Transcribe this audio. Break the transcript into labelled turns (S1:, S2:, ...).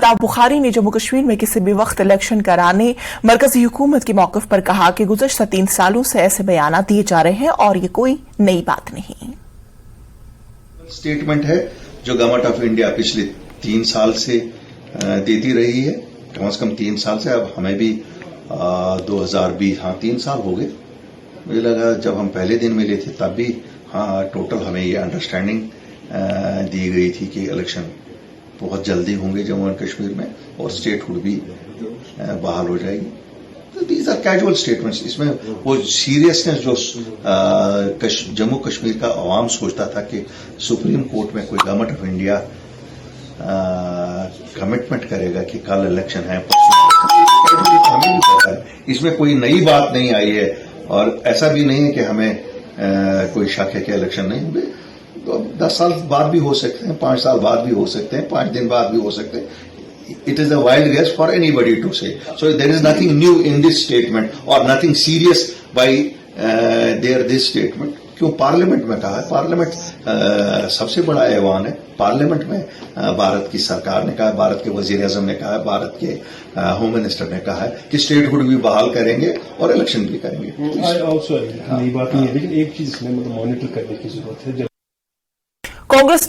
S1: अल्ताफ बुखारी ने जम्मू कश्मीर में किसी भी वक्त इलेक्शन कराने मरकजी हुकूमत के मौक़िफ़ पर कहा कि गुज़श्ता 3 सालों से ऐसे बयानात दिए जा रहे हैं और ये कोई नई बात नहीं।
S2: स्टेटमेंट है जो गवर्नमेंट ऑफ इंडिया पिछले 3 साल से देती रही है, कम से कम 3 साल से। अब हमें भी 2020 3 साल हो गए। मुझे लगा जब हम पहले दिन मिले थे तब भी टोटल हमें ये अंडरस्टैंडिंग दी गई थी कि इलेक्शन बहुत जल्दी होंगे जम्मू एंड कश्मीर में और स्टेटहुड भी बहाल हो जाएगी। तो दीज आर कैजुअल स्टेटमेंट्स। इसमें वो सीरियसनेस जो जम्मू कश्मीर का अवाम सोचता था कि सुप्रीम कोर्ट में कोई गवर्नमेंट ऑफ इंडिया कमिटमेंट करेगा कि कल इलेक्शन है, हमें भी पता है। इसमें कोई नई बात नहीं आई है और ऐसा भी नहीं है कि हमें कोई शक है कि इलेक्शन नहीं होंगे। तो 10 साल बाद भी हो सकते हैं, 5 साल बाद भी हो सकते हैं, 5 दिन बाद भी हो सकते हैं। It is a wild guess for anybody to say. So there is nothing new in this statement or nothing serious by this statement. क्यों पार्लियामेंट में कहा है? पार्लियामेंट सबसे बड़ा ऐवान है। पार्लियामेंट में भारत की सरकार ने कहा, भारत के वजीर आजम ने कहा, भारत के होम मिनिस्टर ने कहा है कि स्टेटहुड भी बहाल करेंगे और इलेक्शन भी करेंगे।
S3: नई बात नहीं है, लेकिन एक चीज इसमें मॉनिटर करने की जरूरत है।
S1: कांग्रेस